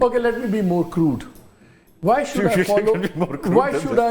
Okay, let me be more crude. Why should I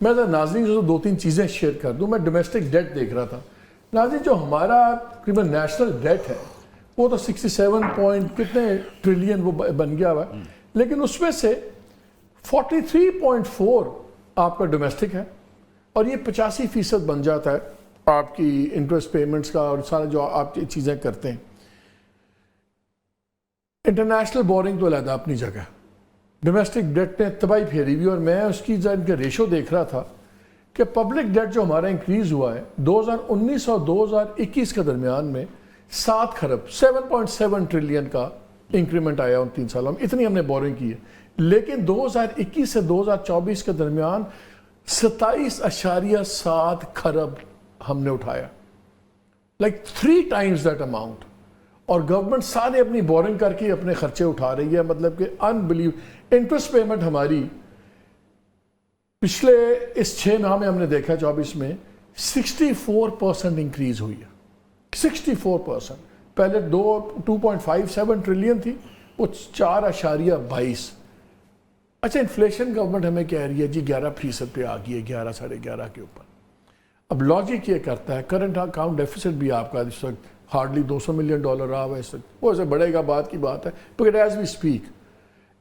میں ناظرین سے دو تین چیزیں شیئر کر دوں. میں ڈومیسٹک ڈیٹ دیکھ رہا تھا ناظرین. جو ہمارا تقریباً نیشنل ڈیٹ ہے وہ تو 67 پوائنٹ کتنے ٹریلین وہ بن گیا ہوا ہے, لیکن اس میں سے 43.4 آپ کا ڈومیسٹک ہے, اور یہ 85% بن جاتا ہے آپ کی انٹرسٹ پیمنٹس کا اور سارا جو آپ چیزیں کرتے ہیں. انٹرنیشنل بورنگ تو علیحدہ اپنی جگہ, ڈومیسٹک ڈیٹ نے تباہی پھیری ہوئی, اور میں اس کی ریشو دیکھ رہا تھا کہ پبلک ڈیٹ جو ہمارا انکریز ہوا ہے 2019 اور 2021 کے درمیان میں 7 خرب 7.7 ٹریلین کا انکریمنٹ آیا ان 3 سالوں میں, اتنی ہم نے بورنگ کی ہے. لیکن 2021 سے 2024 کے درمیان 27.7 خرب ہم نے اٹھایا, لائک 3 times that amount. اور گورنمنٹ سارے اپنی بورنگ کر کے اپنے خرچے اٹھا رہی ہے, مطلب کہ انبلیو. انٹرسٹ پیمنٹ ہماری پچھلے اس 6 ماہ میں ہم نے دیکھا 24 میں 64% انکریز ہوئی ہے. 64%. پہلے 2.57 ٹریلین تھی, وہ 4.22. اچھا, انفلیشن گورنمنٹ ہمیں کہہ رہی ہے جی 11% پہ آ گئی ہے, 11 ساڑھے 11 کے اوپر. اب لاجک یہ کرتا ہے کرنٹ اکاؤنٹ ڈیفیسٹ بھی آپ کا اس وقت ہارڈلی $200 ملین آ ہوا ہے اس وقت, وہ ایسے بڑھے گا بات کی بات ہے. But as we speak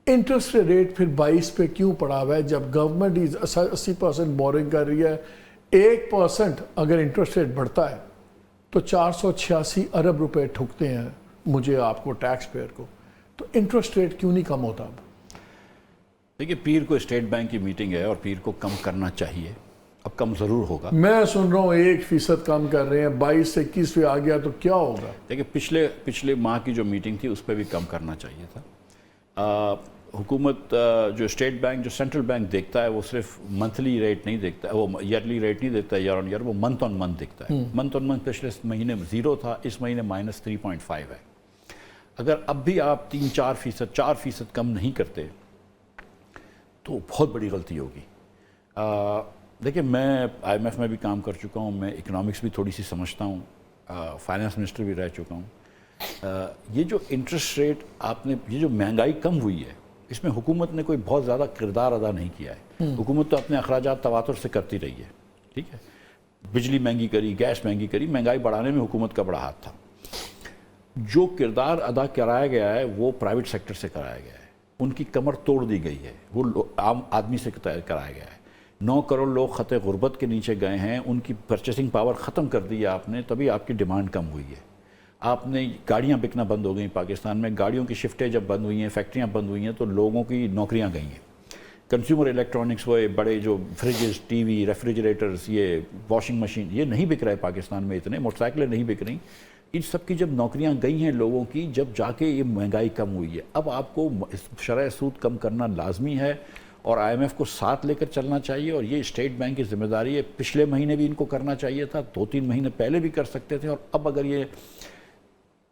interest rate پھر 22 پہ کیوں پڑا ہوا ہے جب گورنمنٹ 80% بورنگ کر رہی ہے. 1% اگر انٹرسٹ ریٹ بڑھتا ہے تو 486 ارب روپے ٹھکتے ہیں مجھے آپ کو ٹیکس پیئر کو. تو انٹرسٹ ریٹ کیوں نہیں کم ہوتا؟ اب دیکھیے, پیر کو اسٹیٹ بینک کی میٹنگ ہے اور پیر کو کم کرنا چاہیے. اب کم ضرور ہوگا. میں سن رہا ہوں 1% کم کر رہے ہیں, 22 سے 21 پہ آ گیا تو کیا ہوگا؟ دیکھیے, پچھلے ماہ کی جو میٹنگ تھی اس پہ بھی کم کرنا چاہیے تھا. حکومت جو اسٹیٹ بینک جو سینٹرل بینک دیکھتا ہے وہ صرف منتھلی ریٹ نہیں دیکھتا ہے, وہ ایئرلی ریٹ نہیں دیکھتا ہے ایئر آن ایئر, وہ منتھ آن منتھ دیکھتا ہے. منتھ آن منتھ پچھلے مہینے 0 تھا, اس مہینے -3.5 ہے. اگر اب بھی آپ 4% کم نہیں کرتے تو بہت بڑی غلطی ہوگی. دیکھیں, میں IMF میں بھی کام کر چکا ہوں, میں اکنامکس بھی تھوڑی سی سمجھتا ہوں, فائنانس منسٹر بھی رہ چکا ہوں. یہ جو انٹرسٹ ریٹ آپ نے, یہ جو مہنگائی کم ہوئی ہے, اس میں حکومت نے کوئی بہت زیادہ کردار ادا نہیں کیا ہے. حکومت تو اپنے اخراجات تواتر سے کرتی رہی ہے, ٹھیک ہے. بجلی مہنگی کری, گیس مہنگی کری, مہنگائی بڑھانے میں حکومت کا بڑا ہاتھ تھا. جو کردار ادا کرایا گیا ہے وہ پرائیویٹ سیکٹر سے کرایا گیا ہے. ان کی کمر توڑ دی گئی ہے, وہ عام آدمی سے کرایا گیا ہے. 9 کروڑ لوگ خط غربت کے نیچے گئے ہیں, ان کی پرچیسنگ پاور ختم کر دی ہے آپ نے, تبھی آپ کی ڈیمانڈ کم ہوئی ہے. آپ نے گاڑیاں بکنا بند ہو گئیں پاکستان میں, گاڑیوں کی شفٹیں جب بند ہوئی ہیں, فیکٹریاں بند ہوئی ہیں, تو لوگوں کی نوکریاں گئی ہیں. کنزیومر الیکٹرانکس, وہ بڑے جو فریجز, ٹی وی, ریفریجریٹرز, یہ واشنگ مشین, یہ نہیں بک رہے پاکستان میں, اتنے موٹر سائیکلیں نہیں بک رہی. ان سب کی جب نوکریاں گئی ہیں لوگوں کی, جب جا کے یہ مہنگائی کم ہوئی ہے. اب آپ کو شرح سود کم کرنا لازمی ہے, اور IMF کو ساتھ لے کر چلنا چاہیے, اور یہ اسٹیٹ بینک کی ذمہ داری ہے. پچھلے مہینے بھی ان کو کرنا چاہیے تھا, 2-3 مہینے پہلے بھی کر سکتے تھے, اور اب اگر یہ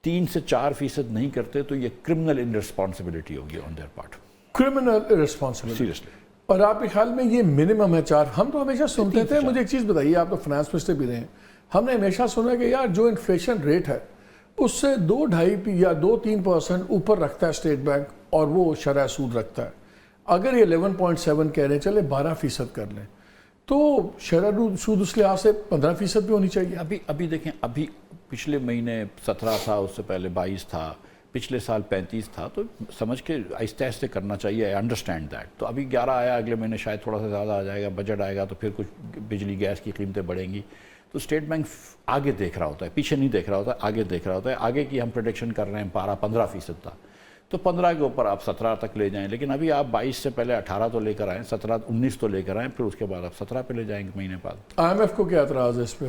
3 سے 4% نہیں کرتے تو یہ کرمنل انرسپانسبلٹی ہوگی on their part. Criminal responsibility seriously. اور آپ کے خیال میں یہ منیمم ہے 4؟ ہم تو ہمیشہ سنتے تھے, مجھے ایک چیز بتائیے, آپ تو فائنانس منسٹر بھی رہے ہیں, ہم نے ہمیشہ سنا کہ یار جو انفلیشن ریٹ ہے اس سے 2-2.5 یا 2-3% اوپر رکھتا ہے اسٹیٹ بینک, اور وہ شرح سود رکھتا ہے. اگر یہ 11.7 کہہ رہے ہیں, چلے 12% کر لیں, تو شرح سود اس لحاظ سے 15% بھی ہونی چاہیے. ابھی دیکھیں, ابھی پچھلے مہینے 17 تھا, اس سے پہلے 22 تھا, پچھلے سال 35 تھا, تو سمجھ کے آہستہ آہستہ کرنا چاہیے. I understand that. تو ابھی 11 آیا, اگلے مہینے شاید تھوڑا سا زیادہ آ جائے گا, بجٹ آئے گا تو پھر کچھ بجلی گیس کی قیمتیں بڑھیں گی. تو اسٹیٹ بینک آگے دیکھ رہا ہوتا ہے, پیچھے نہیں دیکھ رہا ہوتا ہے, آگے دیکھ رہا ہوتا ہے. آگے کی ہم پریڈکشن کر رہے ہیں 15% تھا, تو 15 کے اوپر آپ 17 تک لے جائیں, لیکن ابھی آپ 22 سے پہلے 18 تو لے کر آئیں, 17-19 تو لے کر آئیں, پھر اس کے بعد آپ 17 پہ لے جائیں گے مہینے بعد. IMF کو کیا اعتراض ہے اس پہ؟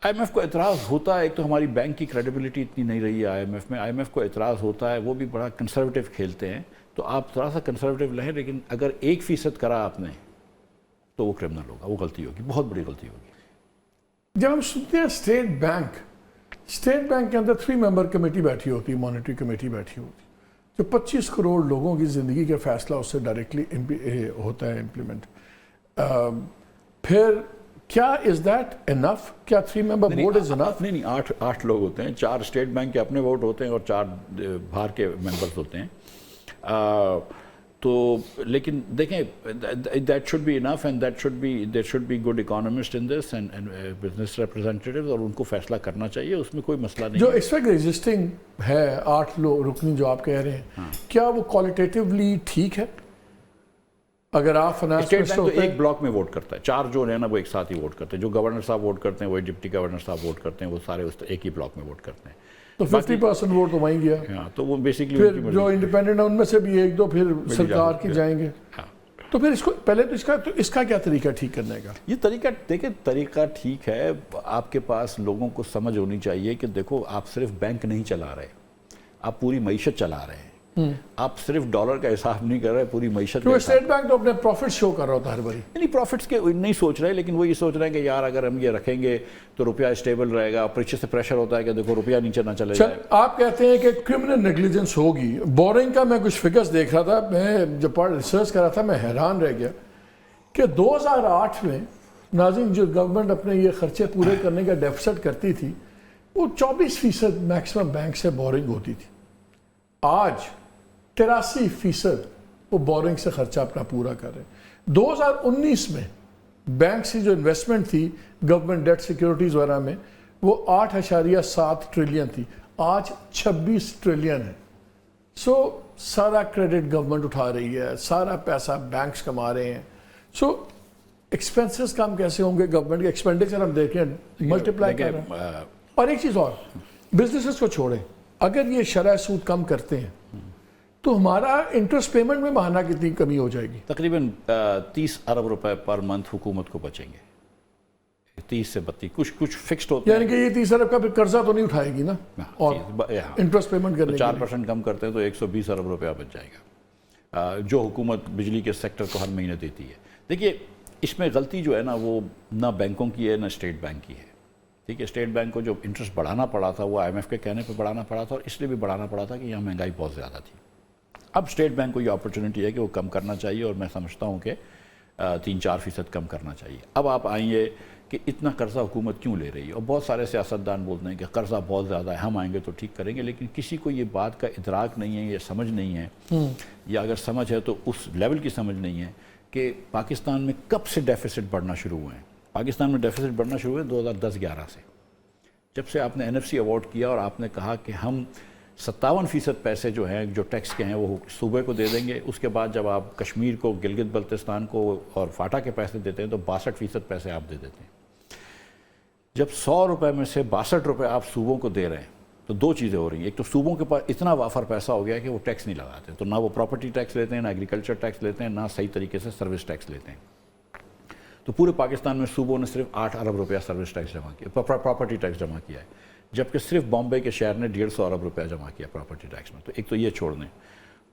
IMF کو اعتراض ہوتا ہے, ایک تو ہماری بینک کی کریڈیبلٹی اتنی نہیں رہی ہے IMF میں. IMF کو اعتراض ہوتا ہے, وہ بھی بڑا کنسرویٹو کھیلتے ہیں, تو آپ تھوڑا سا کنسرویٹو رہیں, لیکن اگر 1% کرا آپ نے تو وہ کرمنل ہوگا, وہ غلطی ہوگی, بہت بڑی غلطی ہوگی. جب ہم سنتے ہیں اسٹیٹ بینک کے اندر 3 ممبر کمیٹی بیٹھی ہوتی ہے, مانیٹری کمیٹی بیٹھی ہوتی ہے, جو 25 کروڑ لوگوں کی زندگی کا فیصلہ اس سے ڈائریکٹلی ہوتا ہے امپلیمنٹ. پھر کیا از دیٹ انف؟ کیا 3 ممبر بورڈ از انف؟ نہیں, 8 لوگ ہوتے ہیں, 4 اسٹیٹ بینک کے اپنے ووٹ ہوتے ہیں اور 4 باہر کے ممبرز ہوتے ہیں. تو لیکن دیکھیں that should be enough and there should be good economist in this and business representatives, اور ان کو فیصلہ کرنا چاہیے، اس میں کوئی مسئلہ نہیں جو اس وقت ایگزسٹنگ ہے 8 رکنی جو آپ کہہ رہے ہیں، کیا وہ کوالٹیٹیولی ٹھیک ہے؟ اگر آپ فائنانس اسٹیٹ بینک تو ایک بلاک میں ووٹ کرتا ہے، 4 جو ہے نا وہ ایک ساتھ ہی ووٹ کرتے ہیں، جو گورنر صاحب ووٹ کرتے ہیں وہی ڈپٹی گورنر صاحب ووٹ کرتے ہیں، وہ سارے ایک ہی بلاک میں ووٹ کرتے ہیں، تو 50% ووٹ تو وہیں گیا، ہاں تو وہ بیسکلی پھر جو انڈیپینڈنٹ ہیں ان میں سے بھی 1-2 پھر سرکار کی جائیں گے. تو پھر اس کو پہلے تو اس کا کیا طریقہ ٹھیک کرنے کا؟ یہ طریقہ دیکھیں، طریقہ ٹھیک ہے، آپ کے پاس لوگوں کو سمجھ ہونی چاہیے کہ دیکھو آپ صرف بینک نہیں چلا رہے، آپ پوری معیشت چلا رہے ہیں، آپ صرف ڈالر کا حساب نہیں کر رہے، پوری معیشت کا. اسٹیٹ بینک تو اپنے پروفٹ شو کر رہا ہوتا ہر باری، نہیں پروفٹس کے نہیں سوچ رہے، لیکن وہ یہ سوچ رہے ہیں کہ یار اگر ہم یہ رکھیں گے تو روپیہ اسٹیبل رہے گا، اور پیچھے سے پریشر ہوتا ہے کہ دیکھو روپیہ نیچے نہ چلے جائے. آپ کہتے ہیں کہ کرمنل نیگلیجنس ہوگی. بورنگ کا میں کچھ فگرز دیکھ رہا تھا، میں جب ریسرچ کر رہا تھا میں حیران رہ گیا کہ 2008 میں ناظرین جو گورنمنٹ اپنے یہ خرچے پورے کرنے کا ڈیفیسٹ کرتی تھی وہ 24% میکسیمم بینک سے بورنگ ہوتی تھی. آج 83% وہ بورنگ سے خرچہ اپنا پورا کر رہے ہیں. 2019 میں بینک سے جو انویسٹمنٹ تھی گورنمنٹ ڈیٹ سیکیورٹیز وغیرہ میں وہ 8.7 ٹریلین تھی، آج 26 ٹریلین ہے. سو سارا کریڈٹ گورنمنٹ اٹھا رہی ہے، سارا پیسہ بینکس کما رہے ہیں. سو ایکسپینسز کم کیسے ہوں گے؟ گورنمنٹ کے ایکسپینڈیچر ہم دیکھیں ملٹیپلائی کر رہے ہیں. اور ایک چیز اور، بزنسز کو چھوڑیں، اگر یہ شرح سود کم کرتے ہیں تو ہمارا انٹرسٹ پیمنٹ میں ماہانہ کتنی کمی ہو جائے گی؟ تقریباً 30 ارب روپے پر منتھ حکومت کو بچیں گے، 30 سے 32 کچھ فکسڈ ہوتے ہیں. یعنی کہ یہ 30 ارب کا پھر قرضہ تو نہیں اٹھائے گی نا، اور انٹرسٹ پیمنٹ کرنے 4% کم کرتے ہیں تو 120 ارب روپیہ بچ جائے گا جو حکومت بجلی کے سیکٹر کو ہر مہینے دیتی ہے. دیکھیے اس میں غلطی جو ہے نا وہ نہ بینکوں کی ہے نہ اسٹیٹ بینک کی ہے. ٹھیک ہے، اسٹیٹ بینک کو جو انٹرسٹ بڑھانا پڑا تھا وہ IMF کے کہنے پہ بڑھانا پڑا تھا، اور اس لیے بھی بڑھانا پڑا تھا کہ یہاں مہنگائی بہت زیادہ تھی. اب اسٹیٹ بینک کو یہ اپرچونٹی ہے کہ وہ کم کرنا چاہیے، اور میں سمجھتا ہوں کہ 3-4% کم کرنا چاہیے. اب آپ آئیے کہ اتنا قرضہ حکومت کیوں لے رہی ہے، اور بہت سارے سیاستدان بولتے ہیں کہ قرضہ بہت زیادہ ہے، ہم آئیں گے تو ٹھیک کریں گے، لیکن کسی کو یہ بات کا ادراک نہیں ہے، یہ سمجھ نہیں ہے، یا اگر سمجھ ہے تو اس لیول کی سمجھ نہیں ہے کہ پاکستان میں کب سے ڈیفیسٹ بڑھنا شروع ہوئے ہیں. پاکستان میں ڈیفیسٹ بڑھنا شروع ہوئے 2010-11 سے، جب سے آپ نے NFC ایوارڈ کیا اور آپ نے کہا کہ ہم 57% پیسے جو ہیں جو ٹیکس کے ہیں وہ صوبے کو دے دیں گے. اس کے بعد جب آپ کشمیر کو، گلگت بلتستان کو اور فاٹا کے پیسے دیتے ہیں تو 62% پیسے آپ دے دیتے ہیں. جب 100 روپے میں سے 62 روپے آپ صوبوں کو دے رہے ہیں تو 2 چیزیں ہو رہی ہیں. ایک تو صوبوں کے پاس اتنا وافر پیسہ ہو گیا کہ وہ ٹیکس نہیں لگاتے، تو نہ وہ پراپرٹی ٹیکس لیتے ہیں، نہ ایگریکلچر ٹیکس لیتے ہیں، نہ صحیح طریقے سے سروس ٹیکس لیتے ہیں. تو پورے پاکستان میں صوبوں نے صرف 8 ارب روپیہ سروس ٹیکس جمع کیا، پراپرٹی ٹیکس جمع کیا ہے، جبکہ صرف بامبے کے شہر نے 150 ارب روپیہ جمع کیا پراپرٹی ٹیکس میں. تو ایک تو یہ چھوڑ دیں،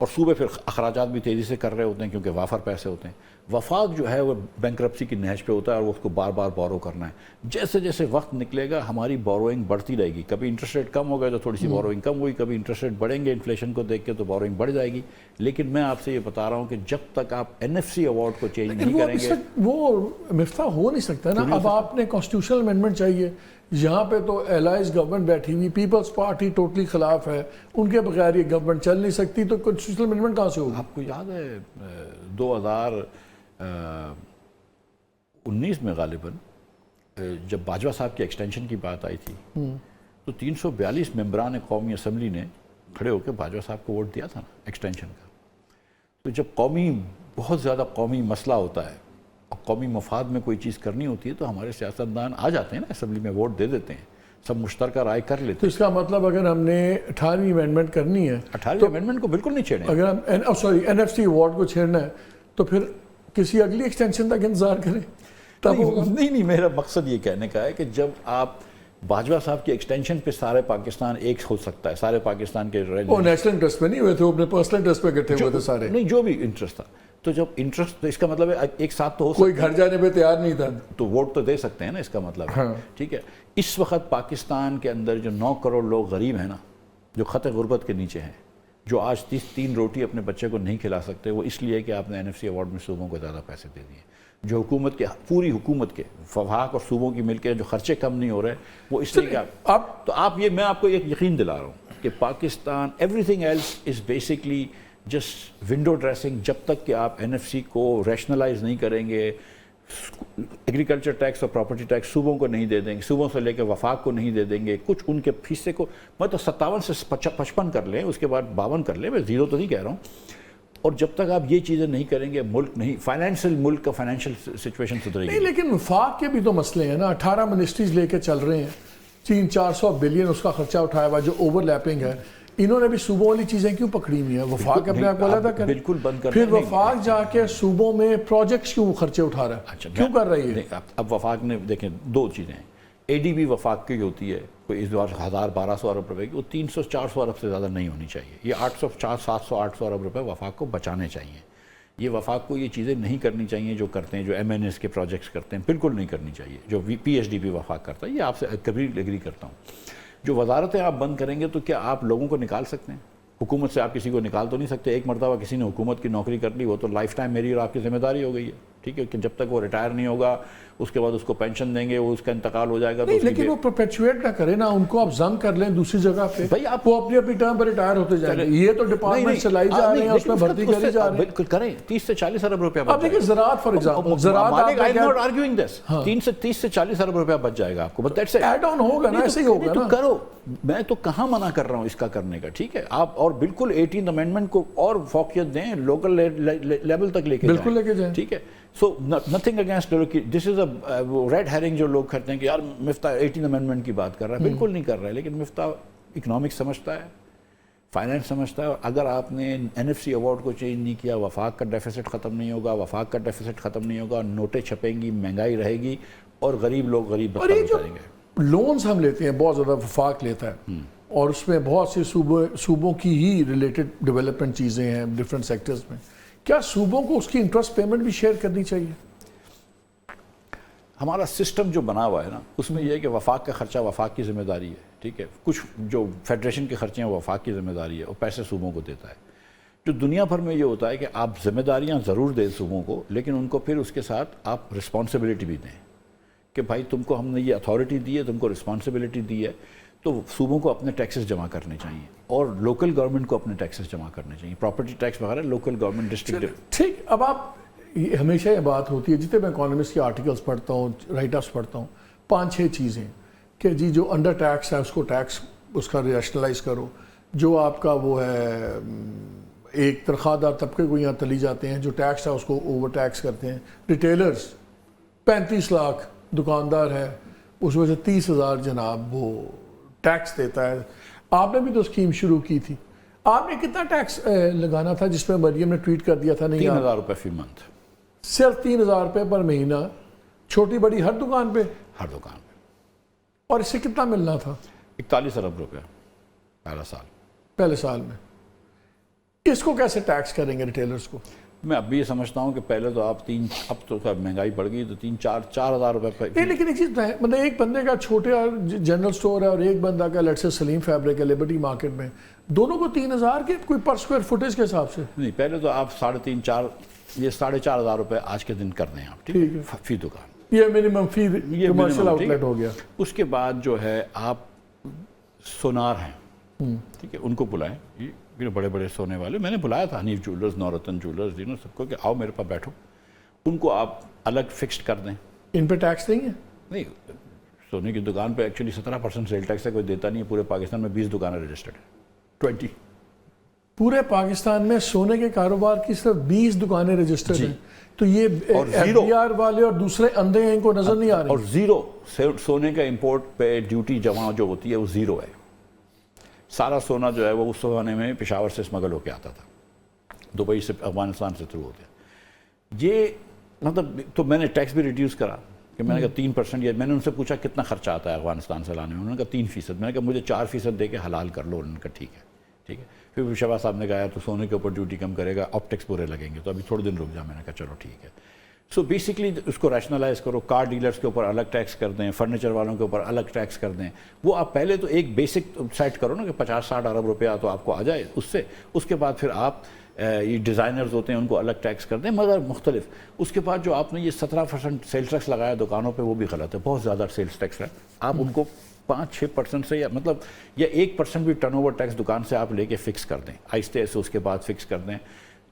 اور صوبے پھر اخراجات بھی تیزی سے کر رہے ہوتے ہیں کیونکہ وافر پیسے ہوتے ہیں. وفاق جو ہے وہ بینکرپسی کی نہج پہ ہوتا ہے اور وہ اس کو بار بار بورو کرنا ہے. جیسے جیسے وقت نکلے گا ہماری بوروئنگ بڑھتی رہے گی. کبھی انٹرسٹ ریٹ کم ہو گئے تو تھوڑی سی بوروئنگ کم ہوئی، کبھی انٹرسٹ ریٹ بڑھیں گے انفلیشن کو دیکھ کے تو بوروئنگ بڑھ جائے گی. لیکن میں آپ سے یہ بتا رہا ہوں کہ جب تک آپ NFC ایوارڈ کو چینج نہیں کریں گے وہ مفتاح ہو نہیں سکتا نا. اب آپ نے کانسٹیٹیوشنل امینڈمنٹ چاہیے، یہاں پہ تو الائز گورنمنٹ بیٹھی ہوئی، پیپلز پارٹی ٹوٹلی خلاف ہے، ان کے بغیر یہ گورنمنٹ چل نہیں سکتی، تو کانسٹیٹیوشنل امینڈمنٹ کہاں سے ہوگی؟ آپ کو یاد ہے 2019 میں غالباً جب باجوہ صاحب کی ایکسٹینشن کی بات آئی تھی تو 342 ممبران قومی اسمبلی نے کھڑے ہو کے باجوہ صاحب کو ووٹ دیا تھا نا ایکسٹینشن کا. تو جب بہت زیادہ قومی مسئلہ ہوتا ہے اور قومی مفاد میں کوئی چیز کرنی ہوتی ہے تو ہمارے سیاستدان آ جاتے ہیں نا اسمبلی میں، ووٹ دے دیتے ہیں، سب مشترکہ رائے کر لیتے تو اس کا مطلب اگر ہم نے 18ویں امینڈمنٹ کرنی ہے، 18ویں امینڈمنٹ کو بالکل نہیں چھیڑیں. اگر ہم NFC ایوارڈ کو چھیڑنا ہے تو پھر کسی اگلی ایکسٹینشن تک انتظار کریں تب ہوگا. نہیں، میرا مقصد یہ کہنے کا ہے کہ جب آپ باجوہ صاحب کی ایکسٹینشن پہ سارے پاکستان ایک ہو سکتا ہے، سارے پاکستان کے وہ نیشنل انٹرسٹ پہ نہیں ہوئے تھے، وہ اپنے پرسنل انٹرسٹ پہ اکٹھے ہوئے تھے سارے. نہیں، جو بھی انٹرسٹ تھا، تو جب انٹرسٹ تو اس کا مطلب ہے ایک ساتھ تو ہو کوئی گھر جانے پہ تیار نہیں تھا تو ووٹ تو دے سکتے ہیں نا، اس کا مطلب ہے. ٹھیک ہے، اس وقت پاکستان کے اندر جو 9 کروڑ لوگ غریب ہیں نا، جو خط غربت کے نیچے ہیں، جو آج 3 روٹی اپنے بچے کو نہیں کھلا سکتے، وہ اس لیے کہ آپ نے NFC ایوارڈ میں صوبوں کو زیادہ پیسے دے دیے. جو حکومت کے، پوری حکومت کے، وفاق اور صوبوں کی مل کے جو خرچے کم نہیں ہو رہے وہ اس لیے کہ میں آپ کو ایک یقین دلا رہا ہوں کہ Pakistan everything else is basically just window dressing. جب تک کہ آپ NFC کو ریشنلائز نہیں کریں گے, ایگریکلچر ٹیکس اور پراپرٹی ٹیکس صوبوں کو نہیں دے دیں گے, صوبوں سے لے کے وفاق کو نہیں دے دیں گے, کچھ ان کے حصے کو مطلب 57 سے 55 کر لیں, اس کے بعد 52 کر لیں, میں زیرو تو نہیں کہہ رہا ہوں. اور جب تک آپ یہ چیزیں نہیں کریں گے ملک نہیں, فائنینشیل ملک کا فائنینشیل سچویشن سدھرے گی نہیں. لیکن وفاق کے بھی تو مسئلے ہیں نا, 18 منسٹریز لے کے چل رہے ہیں, 300-400 بلین اس کا خرچہ اٹھایا ہوا جو اوور لیپنگ ہے. انہوں نے بھی صوبوں والی چیزیں کیوں پکڑی ہوئی ہیں؟ وفاق اپنے آپ کو علیحدہ کریں, بالکل بند کر. پھر وفاق جا کے صوبوں میں پروجیکٹس کیوں خرچے اٹھا رہا ہے, کیوں کر رہی ہے؟ اب وفاق نے دیکھیں دو چیزیں ہیں, ADB وفاق کی ہوتی ہے کوئی اس بار 1000-1200 ارب روپے کی, وہ 300-400 ارب سے زیادہ نہیں ہونی چاہیے. یہ 800-700-800 ارب روپے وفاق کو بچانے چاہیے. یہ وفاق کو یہ چیزیں نہیں کرنی چاہیے جو کرتے ہیں, جو MNS کے پروجیکٹس کرتے ہیں, بالکل نہیں کرنی چاہیے. جو PHDP وفاق کرتا ہے, یہ آپ سے کبھی ایگری کرتا ہوں. جو وزارتیں آپ بند کریں گے تو کیا آپ لوگوں کو نکال سکتے ہیں؟ حکومت سے آپ کسی کو نکال تو نہیں سکتے. ایک مرتبہ کسی نے حکومت کی نوکری کر لی, وہ تو لائف ٹائم میری اور آپ کی ذمہ داری ہو گئی ہے, ٹھیک ہے, کہ جب تک وہ ریٹائر نہیں ہوگا اس کے بعد اس کو پینشن دیں گے, وہ اس کا انتقال ہو جائے گا. نہیں, لیکن وہ پرپیچویٹ نہ کرے نا, ان کو آپ ضم کر لیں دوسری جگہ پہ, بھائی آپ وہ اپنی اپنی ٹرم پر ریٹائر ہوتے جائیں گے. یہ تو ڈپارٹمنٹ چلائی جا رہے ہیں, اس میں بھرتی کری جا رہی ہے. بالکل کریں, 30 سے 40 ارب روپیہ. اب دیکھیں زراعت فار ایگزامپل, زراعت آرگیوئنگ دس 30 سے 40 ارب روپیہ بچ جائے گا آپ کو, بٹ دیٹس اٹ. ایڈ آن ہوگا نا, ایسے ہی ہوگا نا. کرو, میں تو کہاں منع کر رہا ہوں اس کا کرنے کا, ٹھیک ہے. آپ اور بالکل 18th امینڈمنٹ کو اور فوقیت دیں, لوکل لیول تک لے کے جائیں, بالکل لے کے جائیں, ٹھیک ہے. سو نتھنگ اگینسٹ, دس از اے ریڈ ہیرنگ جو لوگ کرتے ہیں کہ یار مفتاح 18th امینڈمنٹ کی بات کر رہا ہے. بالکل نہیں کر رہا ہے, لیکن مفتاح اکنامکس سمجھتا ہے, فائنینس سمجھتا ہے. اور اگر آپ نے NFC ایوارڈ کو چینج نہیں کیا, وفاق کا ڈیفیسٹ ختم نہیں ہوگا, وفاق کا ڈیفیسٹ ختم نہیں ہوگا, نوٹیں چھپیں گی, مہنگائی رہے گی, اور غریب لوگ غریب بدتر ہو جائیں گے. لونز ہم لیتے ہیں بہت زیادہ وفاق لیتا ہے, اور اس میں بہت سی صوبوں کی ہی ریلیٹڈ ڈیولپمنٹ چیزیں ہیں ڈفرینٹ سیکٹرز میں. کیا صوبوں کو اس کی انٹرسٹ پیمنٹ بھی شیئر کرنی چاہیے؟ ہمارا سسٹم جو بنا ہوا ہے نا, اس میں یہ ہے کہ وفاق کا خرچہ وفاق کی ذمہ داری ہے, ٹھیک ہے. کچھ جو فیڈریشن کے خرچے ہیں وہ وفاق کی ذمہ داری ہے, اور پیسے صوبوں کو دیتا ہے. جو دنیا بھر میں یہ ہوتا ہے کہ آپ ذمہ داریاں ضرور دیں صوبوں کو, لیکن ان کو پھر اس کے ساتھ آپ رسپانسبلٹی بھی دیں کہ بھائی تم کو ہم نے یہ اتھارٹی دی ہے, تم کو رسپانسبلٹی دی ہے, تو صوبوں کو اپنے ٹیکسز جمع کرنے چاہیے, اور لوکل گورنمنٹ کو اپنے ٹیکسز جمع کرنے چاہیے. پراپرٹی ٹیکس وغیرہ لوکل گورنمنٹ ڈسٹرکٹ. ٹھیک. اب آپ ہمیشہ یہ بات ہوتی ہے, جتنے میں اکانومسٹ کے آرٹیکلس پڑھتا ہوں, رائٹ اپس پڑھتا ہوں, 5-6 چیزیں کہ جی جو انڈر ٹیکس ہے اس کو ٹیکس اس کا ریشنلائز کرو, جو آپ کا وہ ہے ایک تنخواہ دار طبقے کو یہاں تلی جاتے ہیں, جو ٹیکس ہے اس کو اوور ٹیکس کرتے ہیں. ریٹیلرز 35 لاکھ دکاندار ہے, اس میں سے 30,000 جناب وہ ٹیکس دیتا ہے. آپ نے بھی تو اسکیم شروع کی تھی, آپ نے کتنا ٹیکس لگانا تھا جس میں مریم نے ٹویٹ کر دیا تھا, نہیں 3,000 روپے فی منتھ, صرف 3,000 روپے پر مہینہ, چھوٹی بڑی ہر دکان پہ, ہر دکان پہ. اور اس سے کتنا ملنا تھا؟ 41 ارب روپے پہلے سال میں. اس کو کیسے ٹیکس کریں گے ریٹیلرز کو؟ میں اب بھی یہ سمجھتا ہوں کہ پہلے تو آپ اب تو مہنگائی بڑھ گئی تو 3-4 ہزار روپے. نہیں, لیکن ایک چیز ہے, مطلب ایک بندے کا چھوٹے جنرل سٹور ہے اور ایک بندہ کا لیٹس سے سلیم فیبرک ہے لبرٹی مارکیٹ میں, دونوں کو 3,000 کے کوئی پر اسکوائر فٹیج کے حساب سے نہیں. پہلے تو آپ 3.5-4 یہ 4,500 روپے آج کے دن کر دیں آپ, ٹھیک ہے, فی دکان. یہ منیمم فی کمرشل آؤٹ لیٹ ہو گیا. اس کے بعد جو ہے آپ سونار ہیں, ٹھیک ہے, ان کو بلائیں, یہ بڑے بڑے سونے والے, میں نے بلایا تھا حنیف جولرز, نورتن جولرز, سب کو کہ آؤ میرے پاس بیٹھو, ان کو آپ الگ فکسڈ کر دیں. ان پہ ٹیکس نہیں ہے؟ نہیں, سونے کی دکان پہ ایکچولی 17% سیل ٹیکس ہے, کوئی دیتا نہیں ہے. پورے پاکستان میں 20 دکانیں رجسٹرڈ ہیں, 20. پورے پاکستان میں سونے کے کاروبار کی صرف 20 دکانیں رجسٹرڈ ہیں, تو یہ FDR والے اور دوسرے اندھے ہیں, ان کو نظر نہیں آ رہی. اور زیرو سونے کا امپورٹ پہ ڈیوٹی جمع جو ہوتی ہے وہ زیرو ہے. سارا سونا جو ہے وہ اس زمانے میں پشاور سے اسمگل ہو کے آتا تھا, دبئی سے, افغانستان سے تھرو ہوتے. یہ مطلب تو میں نے ٹیکس بھی ریڈیوس کرا کہ میں نے کہا 3%. یہ میں نے ان سے پوچھا کتنا خرچہ آتا ہے افغانستان سے لانے میں, انہوں نے کہا 3%. میں نے کہا مجھے 4% دے کے حلال کر لو, انہوں نے کہا ٹھیک ہے, ٹھیک ہے. پھر شہباز صاحب نے کہا تو سونے کے اوپر ڈیوٹی کم کرے گا, آپٹکس پورے لگیں گے, تو ابھی تھوڑے دن رک جا. میں نے کہا چلو ٹھیک ہے. سو بیسکلی اس کو ریشنلائز کرو, کار ڈیلرز کے اوپر الگ ٹیکس کر دیں, فرنیچر والوں کے اوپر الگ ٹیکس کر دیں. وہ آپ پہلے تو ایک بیسک سیٹ کرو نا کہ 50-60 ارب روپیہ تو آپ کو آ جائے اس سے. اس کے بعد پھر آپ یہ ڈیزائنرز ہوتے ہیں ان کو الگ ٹیکس کر دیں، مگر مختلف. اس کے بعد جو آپ نے یہ 17% سیلز ٹیکس لگایا دکانوں پہ وہ بھی غلط ہے، بہت زیادہ سیلز ٹیکس ہے. آپ ان کو 5-6% سے یا مطلب یا 1% بھی ٹرن اوور ٹیکس دکان سے آپ لے کے فکس کر دیں آہستہ سے، اس کے بعد فکس کر دیں.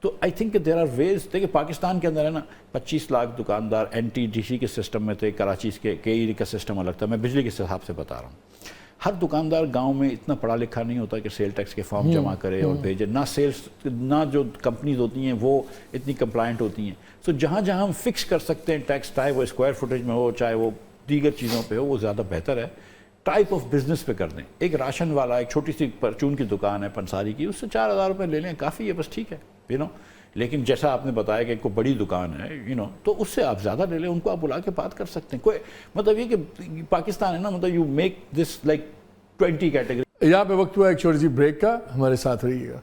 تو آئی تھنک کہ دیر آر ویز. دیکھیں پاکستان کے اندر ہے نا 25 لاکھ دکاندار NTDC کے سسٹم میں تھے، کراچی کے KE کا سسٹم الگ تھا. میں بجلی کے حساب سے بتا رہا ہوں. ہر دکاندار گاؤں میں اتنا پڑھا لکھا نہیں ہوتا کہ سیل ٹیکس کے فارم جمع کرے اور بھیجے. نہ جو کمپنیز ہوتی ہیں وہ اتنی کمپلائنٹ ہوتی ہیں. سو جہاں جہاں ہم فکس کر سکتے ہیں ٹیکس، چاہے وہ اسکوائر فٹیج میں ہو چاہے وہ دیگر چیزوں پہ ہو، وہ زیادہ بہتر ہے. ٹائپ آف بزنس پہ کر دیں. ایک راشن والا ایک چھوٹی سی پرچون کی دکان ہے پنساری کی، اس سے 4,000 روپے لے لیں، کافی ہے، بس ٹھیک ہے لیکن جیسا آپ نے بتایا کہ کوئی بڑی دکان ہے تو اس سے آپ زیادہ لے لیں، ان کو آپ بلا کے بات کر سکتے ہیں. کوئی مطلب یہ کہ پاکستان ہے نا، مطلب you make this like 20 category. یہاں پہ وقت ہوا ایک چھوٹی سی بریک کا، ہمارے ساتھ رہیے گا.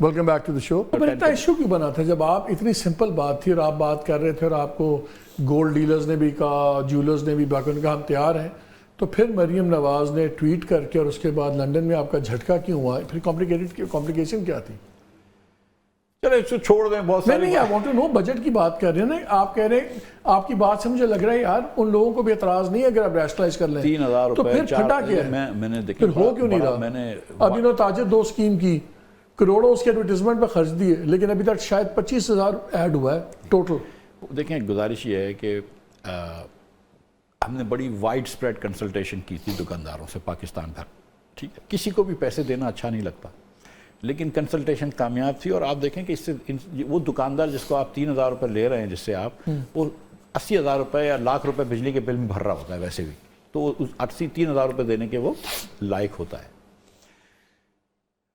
ویلکم بیک ٹو دا شو. اتنا ایشو کیوں بنا تھا جب آپ اتنی سمپل بات تھی اور آپ بات کر رہے تھے اور آپ کو گولڈ ڈیلرز نے بھی کہا، جیولرز نے بھی باقی نے کہا ہم تیار ہیں، تو پھر مریم نواز نے ٹویٹ کر کے اور اس کے بعد لنڈن میں آپ کا جھٹکا کیوں ہوا؟ پھر کمپلیکیشن کیا تھی؟ چلے اس کو چھوڑ دیں. بہت نہیں I want to know. Budget کی بات کر رہے ہیں نا آپ، کہہ رہے ہیں آپ کی بات سے مجھے لگ رہا ہے یار ان لوگوں کو بھی اعتراض نہیں ہے اگر آپ ریشنلائز کر لیں 3,000 تو روپے. پھر پھٹا کیا ہے؟ میں نے پھر ہو کیوں نہیں رہا؟ ابھی تاجر 2 اسکیم کی کروڑوں اس کے ایڈورٹیزمنٹ پہ خرچ دیے، لیکن ابھی تک شاید 25,000 ایڈ ہوا ہے ٹوٹل. دیکھیں گزارش یہ ہے کہ ہم نے بڑی وائڈ اسپریڈ کنسلٹیشن کی تھی دکانداروں سے پاکستان بھر. ٹھیک ہے، کسی کو بھی پیسے دینا اچھا نہیں لگتا، لیکن کنسلٹیشن کامیاب تھی. اور آپ دیکھیں کہ اس سے وہ دکاندار جس کو آپ 3,000 روپے لے رہے ہیں، جس سے آپ وہ 80,000 روپے یا لاکھ روپے بجلی کے بل میں بھر رہا ہوتا ہے ویسے بھی، تو اس 3,000 روپے دینے کے وہ لائق ہوتا ہے.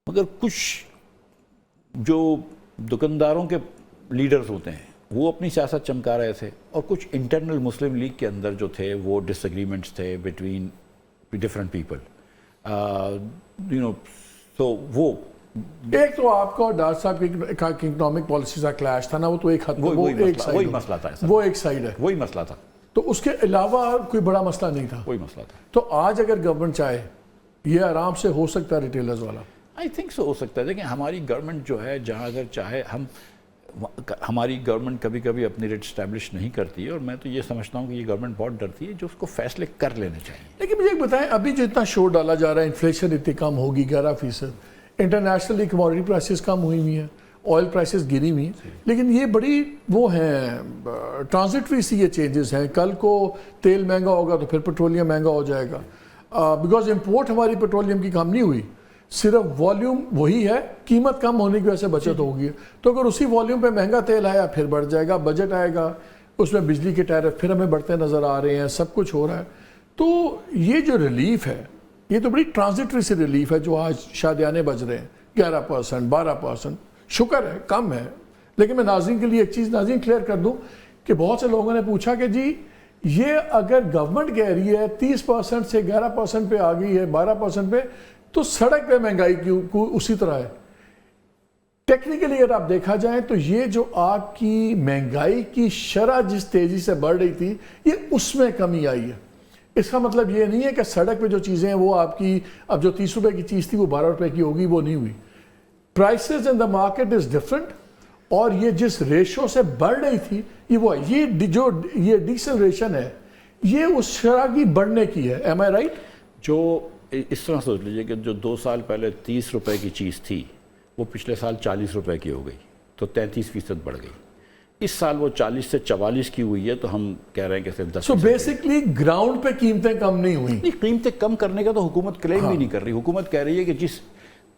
مگر کچھ جو دکانداروں کے لیڈرز ہوتے ہیں وہ اپنی سیاست چمکا رہے تھے، اور کچھ انٹرنل مسلم لیگ کے اندر جو تھے وہ ڈس ایگریمنٹس تھے بٹوین ڈفرینٹ پیپل. تو وہ ایک تو آپ کا اور ڈار صاحب کی اکنامک پالیسیز کا کلیش تھا نا، وہ تو ایک حد وہی مسئلہ تھا، وہ ایک سائڈ ہے، وہی مسئلہ تھا. تو اس کے علاوہ کوئی بڑا مسئلہ نہیں تھا، وہی مسئلہ تھا. تو آج اگر گورنمنٹ چاہے یہ آرام سے ہو سکتا ہے ریٹیلرز والا. آئی تھنک سو ہو سکتا ہے. دیکھیں ہماری گورنمنٹ جو ہے جہاں اگر چاہے ہماری گورنمنٹ کبھی کبھی اپنی ریٹ اسٹیبلش نہیں کرتی ہے، اور میں تو یہ سمجھتا ہوں کہ یہ گورنمنٹ بہت ڈرتی ہے، جو اس کو فیصلے کر لینے چاہیے. لیکن مجھے ایک بتائیں، ابھی جو اتنا شور ڈالا جا رہا ہے انفلیشن اتنی کم ہوگی 11%، انٹرنیشنلی کموڈٹی پرائسز کم ہوئی ہوئی ہیں، آئل پرائسز گری ہوئی ہیں، لیکن یہ بڑی وہ ہیں ٹرانزٹری سی یہ چینجز ہیں. کل کو تیل مہنگا ہوگا تو پھر پیٹرولیم مہنگا ہو جائے گا، بیکاز امپورٹ ہماری پیٹرولیم کی کم نہیں ہوئی، صرف والیوم وہی ہے، قیمت کم ہونے کی وجہ سے بچت ہوگی. تو اگر اسی والیوم پہ مہنگا تیل آیا پھر بڑھ جائے گا، بجٹ آئے گا، اس میں بجلی کے ٹیرف پھر ہمیں بڑھتے نظر آ رہے ہیں، سب کچھ ہو رہا ہے. تو یہ جو ریلیف ہے یہ تو بڑی ٹرانزٹری سی ریلیف ہے جو آج شادیانے بج رہے ہیں 11%، 12%، شکر ہے کم ہے. لیکن میں ناظرین کے لیے ایک چیز ناظرین کلیئر کر دوں کہ بہت سے لوگوں نے پوچھا کہ جی یہ اگر گورنمنٹ کہہ رہی ہے 30% سے 11% پہ آ گئی ہے 12% پہ، تو سڑک پہ مہنگائی کیوں اسی طرح ہے؟ ٹیکنیکلی اگر آپ دیکھا جائیں تو یہ جو آپ کی مہنگائی کی شرح جس تیزی سے بڑھ رہی تھی یہ اس میں کمی آئی ہے. اس کا مطلب یہ نہیں ہے کہ سڑک پہ جو چیزیں ہیں وہ آپ کی اب جو 30 روپے کی چیز تھی وہ 12 روپے کی ہوگی، وہ نہیں ہوئی. Prices in the market is different, اور یہ جس ریشو سے بڑھ رہی تھی یہ جو یہ ڈیسلریشن ہے یہ اس شرح کی بڑھنے کی ہے. ایم آئی رائٹ؟ جو اس طرح سوچ لیجئے کہ جو 2 سال پہلے 30 روپے کی چیز تھی وہ پچھلے سال 40 روپے کی ہو گئی، تو 33% بڑھ گئی. اس سال وہ 40 سے 44 کی ہوئی ہے، تو ہم کہہ رہے ہیں کہ صرف 10%. سو بیسکلی گراؤنڈ پہ قیمتیں کم نہیں ہوئی. نہیں، قیمتیں کم کرنے کا تو حکومت کلیم بھی نہیں کر رہی. حکومت کہہ رہی ہے کہ جس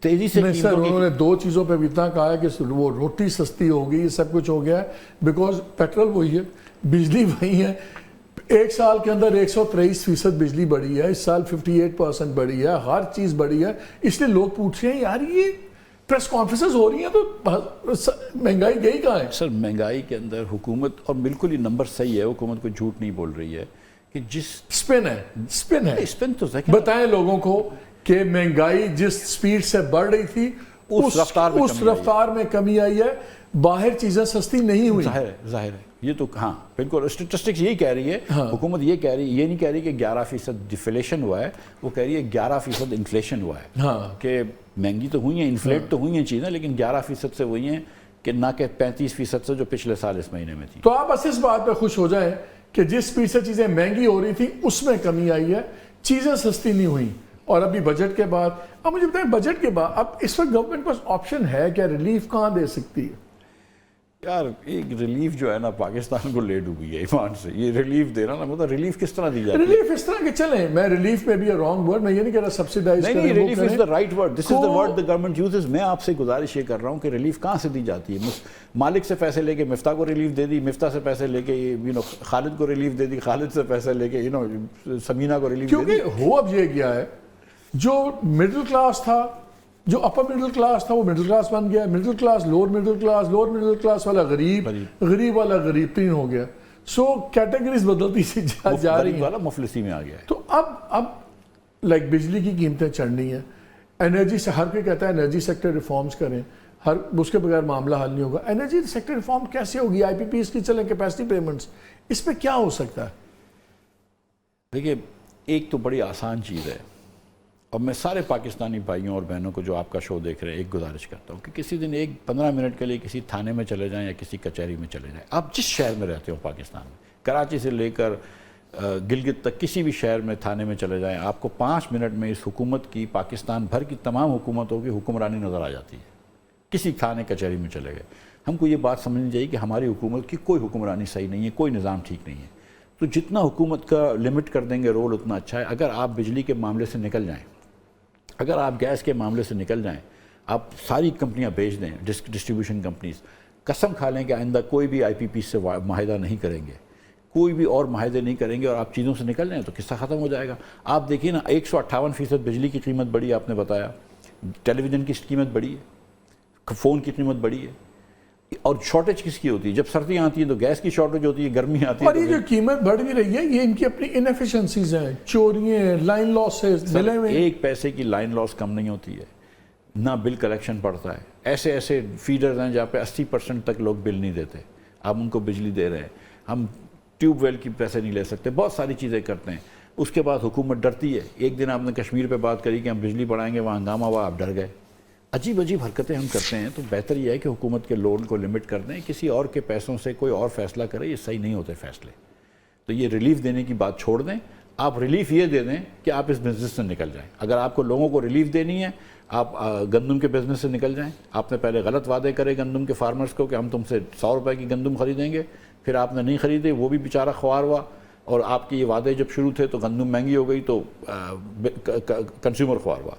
تیزی سے سر انہوں نے 2 چیزوں پہ بھی اتنا کہا ہے کہ وہ روٹی سستی ہو گئی، سب کچھ ہو گیا ہے، بیکاز پیٹرول وہی ہے، بجلی وہی ہے. ایک سال کے اندر 123% بجلی بڑھی ہے، اس سال 58% بڑھی ہے، ہر چیز بڑھی ہے. اس لیے لوگ پوچھ رہے ہیں یار یہ پریس کانفرنسز ہو رہی ہیں تو مہنگائی گئی کہاں ہے؟ سر مہنگائی کے اندر حکومت، اور بالکل یہ نمبر صحیح ہے، حکومت کوئی جھوٹ نہیں بول رہی ہے کہ جس اسپن ہے اسپن تو بتائیں لوگوں کو کہ مہنگائی جس سپیڈ سے بڑھ رہی تھی اس رفتار میں کمی آئی ہے، باہر چیزیں سستی نہیں ہوئی. ظاہر ہے یہ تو ہاں بالکل اسٹیٹسٹکس یہی کہہ رہی ہے. حکومت یہ کہہ رہی ہے، یہ نہیں کہہ رہی کہ 11% ڈیفلیشن ہوا ہے، وہ کہہ رہی ہے 11% انفلیشن ہوا ہے. کہ مہنگی تو ہوئی ہیں، انفلیٹ تو ہوئی ہیں چیزیں، لیکن 11% سے ہوئی ہیں کہ نہ کہ 35% سے جو پچھلے سال اس مہینے میں تھی. تو آپ بس اس بات پہ خوش ہو جائیں کہ جس فیصد سے چیزیں مہنگی ہو رہی تھی اس میں کمی آئی ہے، چیزیں سستی نہیں ہوئیں. اور ابھی بجٹ کے بعد، اب مجھے بتائیں بجٹ کے بعد اب اس وقت گورنمنٹ کے پاس آپشن ہے کیا؟ ریلیف کہاں دے سکتی ہے؟ یار ایک ریلیف جو ہے نا پاکستان کو لے ڈوبی ہے ایمان سے. یہ ریلیف دینا نا مطلب ریلیف کس طرح دی جاتی ہے؟ ریلیف اس طرح کہ چلیں، میں ریلیف میں بھی رانگ ورڈ، میں یہ نہیں کہہ رہا سبسیڈائز کریں. نہیں relief is the right word, this is the word the government uses. میں آپ سے گزارش یہ کر رہا ہوں کہ ریلیف کہاں سے دی جاتی ہے؟ مالک سے پیسے لے کے مفتاح کو ریلیف دے دی، مفتاح سے پیسے لے کے خالد کو ریلیف دے دی، خالد سے پیسے لے کے سمینہ کو ریلیف دے دی. کیونکہ ہو اب یہ گیا ہے جو مڈل کلاس تھا، جو اپر مڈل کلاس تھا وہ مڈل کلاس بن گیا، middle class lower middle class والا غریب، غریب والا غریب ترین ہو گیا. سو کیٹیگریز بدلتی سی جا رہی ہیں. والا مفلسی میں آ گیا ہے. تو اب لائک بجلی کی قیمتیں چڑھنی ہیں، انرجی سے ہر کوئی کہتا ہے انرجی سیکٹر ریفارمز کریں، اس کے بغیر معاملہ حل نہیں ہوگا. انرجی سیکٹر ریفارم کیسے ہوگی؟ آئی پی پیز کی چلیں، کیپیسٹی پیمنٹس، اس پہ کیا ہو سکتا ہے؟ دیکھیے ایک تو بڑی آسان چیز ہے، اور میں سارے پاکستانی بھائیوں اور بہنوں کو جو آپ کا شو دیکھ رہے ہیں ایک گزارش کرتا ہوں کہ کسی دن 15 منٹ کے لیے کسی تھانے میں چلے جائیں یا کسی کچہری میں چلے جائیں. آپ جس شہر میں رہتے ہو پاکستان میں، کراچی سے لے کر گلگت تک کسی بھی شہر میں تھانے میں چلے جائیں، آپ کو 5 منٹ میں اس حکومت کی، پاکستان بھر کی تمام حکومتوں کی حکمرانی نظر آ جاتی ہے. کسی تھانے کچہری میں چلے گئے. ہم کو یہ بات سمجھنی چاہیے کہ ہماری حکومت کی کوئی حکمرانی صحیح نہیں ہے، کوئی نظام ٹھیک نہیں ہے. تو جتنا حکومت کا لمٹ کر دیں گے رول اتنا اچھا ہے. اگر آپ بجلی کے معاملے سے نکل جائیں، اگر آپ گیس کے معاملے سے نکل جائیں، آپ ساری کمپنیاں بیچ دیں، ڈسٹریبیوشن کمپنیز، قسم کھا لیں کہ آئندہ کوئی بھی آئی پی پی سے معاہدہ نہیں کریں گے، کوئی بھی اور معاہدے نہیں کریں گے، اور آپ چیزوں سے نکل جائیں تو قصہ ختم ہو جائے گا. آپ دیکھیے نا 158% بجلی کی قیمت بڑھی، آپ نے بتایا، ٹیلی ویژن کی قیمت بڑھی ہے، فون کی قیمت بڑھی ہے. اور شارٹیج کس کی ہوتی ہے؟ جب سردیاں آتی ہیں تو گیس کی شارٹیج ہوتی ہے، گرمی آتی ہے. اور یہ جو قیمت بڑھ بھی رہی ہے یہ ان کی اپنی انیفیشنسیز ہیں، چوریاں، لائن لاسز ملے ہوئے. ایک پیسے کی لائن لاس کم نہیں ہوتی ہے، نہ بل کلیکشن پڑتا ہے. ایسے فیڈرز ہیں جہاں پہ 80% تک لوگ بل نہیں دیتے، آپ ان کو بجلی دے رہے ہیں. ہم ٹیوب ویل کی پیسے نہیں لے سکتے، بہت ساری چیزیں کرتے ہیں. اس کے بعد حکومت ڈرتی ہے. ایک دن آپ نے کشمیر پہ بات کری کہ ہم بجلی بڑھائیں گے، وہاں ہنگامہ ہوا، آپ ڈر گئے. عجیب حرکتیں ہم کرتے ہیں. تو بہتر یہ ہے کہ حکومت کے لون کو لمٹ کر دیں، کسی اور کے پیسوں سے کوئی اور فیصلہ کرے. یہ صحیح نہیں ہوتے فیصلے. تو یہ ریلیف دینے کی بات چھوڑ دیں. آپ ریلیف یہ دے دیں کہ آپ اس بزنس سے نکل جائیں. اگر آپ کو لوگوں کو ریلیف دینی ہے، آپ گندم کے بزنس سے نکل جائیں. آپ نے پہلے غلط وعدے کرے گندم کے فارمرز کو کہ ہم تم سے 100 روپے کی گندم خریدیں گے، پھر آپ نے نہیں خریدے، وہ بھی بیچارہ خوار ہوا. اور آپ کے یہ وعدے جب شروع تھے تو گندم مہنگی ہو گئی تو کنزیومر خوار ہوا.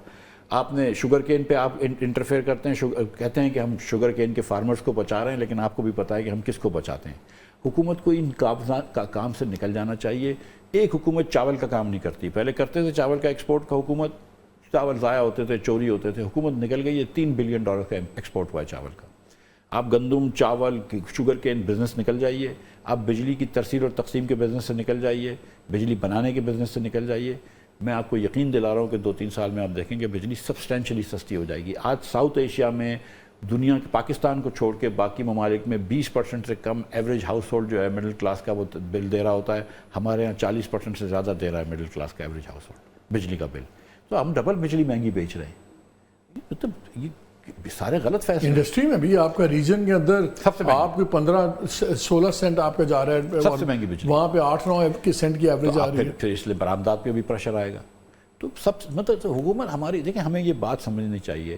آپ نے شوگر کین پہ آپ انٹرفیئر کرتے ہیں، کہتے ہیں کہ ہم شوگر کین کے فارمرز کو بچا رہے ہیں، لیکن آپ کو بھی پتہ ہے کہ ہم کس کو بچاتے ہیں. حکومت کو ان کام سے نکل جانا چاہیے. ایک حکومت چاول کا کام نہیں کرتی. پہلے کرتے تھے چاول کا ایکسپورٹ کا، حکومت چاول ضائع ہوتے تھے، چوری ہوتے تھے. حکومت نکل گئی ہے، $3 بلین کا ایکسپورٹ ہوا ہے چاول کا. آپ گندم، چاول، شوگر کین بزنس نکل جائیے. آپ بجلی کی ترسیل اور تقسیم کے بزنس سے نکل جائیے، بجلی بنانے کے بزنس سے نکل جائیے. میں آپ کو یقین دلا رہا ہوں کہ 2-3 سال میں آپ دیکھیں گے بجلی سبسٹینشلی سستی ہو جائے گی. آج ساؤتھ ایشیا میں، دنیا کے پاکستان کو چھوڑ کے باقی ممالک میں 20% سے کم ایوریج ہاؤس ہولڈ جو ہے مڈل کلاس کا وہ بل دے رہا ہوتا ہے. ہمارے یہاں 40% سے زیادہ دے رہا ہے مڈل کلاس کا ایوریج ہاؤس ہولڈ بجلی کا بل. تو ہم ڈبل بجلی مہنگی بیچ رہے ہیں. مطلب یہ سارے غلط فیصلے. انڈسٹری میں بھی آپ کا ریجن کے اندر آپ کو 15-16 سینٹ آپ کا جا رہا ہے، سب سے مہنگی بجلی وہاں پہ 8-9 سینٹ کی ایوریج آ رہی ہے. پھر اس لیے برآمدات پہ بھی پریشر آئے گا. تو مطلب حکومت ہماری، دیکھیں ہمیں یہ بات سمجھنی چاہیے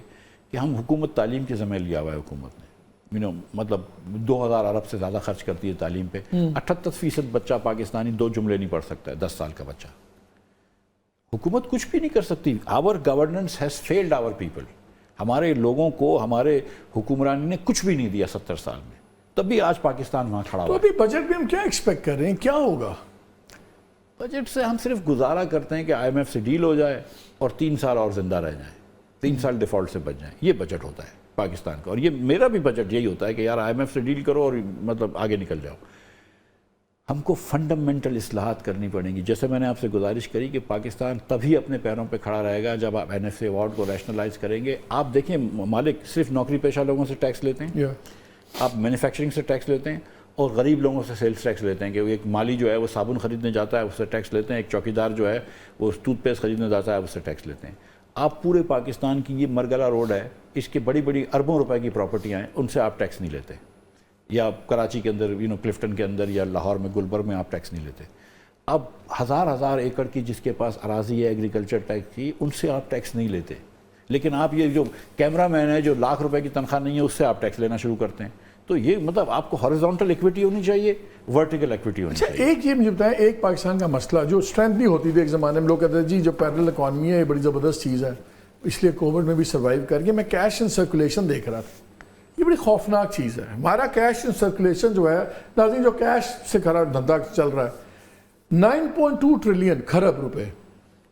کہ ہم حکومت تعلیم کے ذمہ لیا ہوا ہے. حکومت نے مطلب 2000 ارب سے زیادہ خرچ کرتی ہے تعلیم پہ. 78% بچہ پاکستانی 2 جملے نہیں پڑھ سکتا ہے، 10 سال کا بچہ. حکومت کچھ بھی نہیں کر سکتی. Our governance has failed our people. ہمارے لوگوں کو ہمارے حکمرانی نے کچھ بھی نہیں دیا 70 سال میں، تب بھی آج پاکستان وہاں کھڑا ہوا. تو ابھی بجٹ میں ہم کیا ایکسپیکٹ کر رہے ہیں، کیا ہوگا؟ بجٹ سے ہم صرف گزارا کرتے ہیں کہ IMF سے ڈیل ہو جائے اور 3 سال اور زندہ رہ جائیں، 3 سال ڈیفالٹ سے بچ جائیں. یہ بجٹ ہوتا ہے پاکستان کا. اور یہ میرا بھی بجٹ یہی ہوتا ہے کہ یار IMF سے ڈیل کرو اور مطلب آگے نکل جاؤ. ہم کو فنڈامنٹل اصلاحات کرنی پڑیں گی. جیسے میں نے آپ سے گزارش کری کہ پاکستان تبھی اپنے پیروں پہ کھڑا رہے گا جب آپ NFA ایوارڈ کو ریشنلائز کریں گے. آپ دیکھیں مالک صرف نوکری پیشہ لوگوں سے ٹیکس لیتے ہیں, آپ مینوفیکچرنگ سے ٹیکس لیتے ہیں, اور غریب لوگوں سے سیلز ٹیکس لیتے ہیں کہ ایک مالی جو ہے وہ صابن خریدنے جاتا ہے اس سے ٹیکس لیتے ہیں, ایک چوکیدار جو ہے وہ ٹوتھ پیسٹ خریدنے جاتا ہے اس سے ٹیکس لیتے ہیں. آپ پورے پاکستان کی یہ مرگلہ روڈ ہے, اس کے بڑی بڑی اربوں روپے کی پراپرٹیاں ہیں, ان سے آپ ٹیکس نہیں لیتے. یا کراچی کے اندر کلفٹن کے اندر یا لاہور میں گلبرگ میں آپ ٹیکس نہیں لیتے. اب ہزار ایکڑ کی جس کے پاس اراضی ہے ایگریکلچر ٹیکس کی, ان سے آپ ٹیکس نہیں لیتے. لیکن آپ یہ جو کیمرہ مین ہے جو لاکھ روپے کی تنخواہ نہیں ہے اس سے آپ ٹیکس لینا شروع کرتے ہیں. تو یہ مطلب آپ کو ہاریزونٹل ایکویٹی ہونی چاہیے, ورٹیکل ایکویٹی ہونی چاہیے. ایک یہ مجھے بتائیں, ایک پاکستان کا مسئلہ جو اسٹرینتھ نہیں ہوتی تھی ایک زمانے میں, لوگ کہتے ہیں جی جو پیرل اکانومی ہے یہ بڑی زبردست چیز ہے, اس لیے کووڈ میں بھی سروائیو کر کے. میں کیش ان سرکولیشن دیکھ رہا تھا, یہ بڑی خوفناک چیز ہے. ہمارا کیش ان سرکولیشن جو ہے ناظرین, جو کیش سے کھڑا دھندا چل رہا ہے 9.2 ٹریلین کھرب روپے,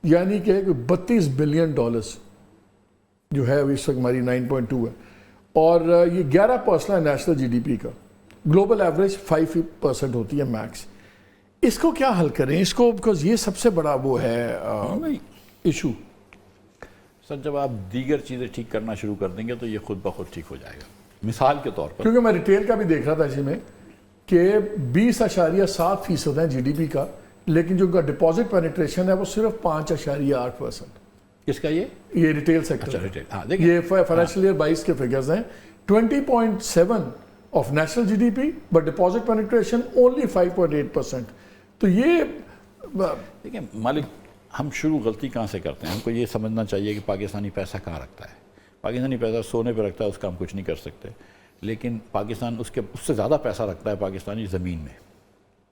یعنی کہ 32 بلین ڈالرز جو ہے اس وقت ہماری 9.2 ہے, اور یہ 11% ہے نیشنل جی ڈی پی کا. گلوبل ایوریج 5% ہوتی ہے میکس. اس کو کیا حل کریں اس کو, بیکاز یہ سب سے بڑا وہ ہے ایشو. سر جب آپ دیگر چیزیں ٹھیک کرنا شروع کر دیں گے تو یہ خود بخود ٹھیک ہو جائے گا. مثال کے طور پر, کیونکہ میں ریٹیل کا بھی دیکھ رہا تھا اسی میں کہ 20.7% ہے جی ڈی پی کا, لیکن جو ان کا ڈپازٹ پینیٹریشن ہے وہ صرف 5.8%. کس کا یہ ریٹیل سیکٹر. اچھا ریٹیل, ہاں دیکھیں یہ فائنینشیل ایئر 22 کے فگرز ہیں. 20.7 of national G D P but deposit penetration only 5.8%. تو یہ دیکھیں مالک, ہم شروع غلطی کہاں سے کرتے ہیں. ہم کو یہ سمجھنا چاہیے کہ پاکستانی پیسہ کہاں رکھتا ہے. پاکستانی پیسہ سونے پہ رکھتا ہے, اس کا ہم کچھ نہیں کر سکتے. لیکن پاکستان اس سے زیادہ پیسہ رکھتا ہے پاکستانی زمین میں.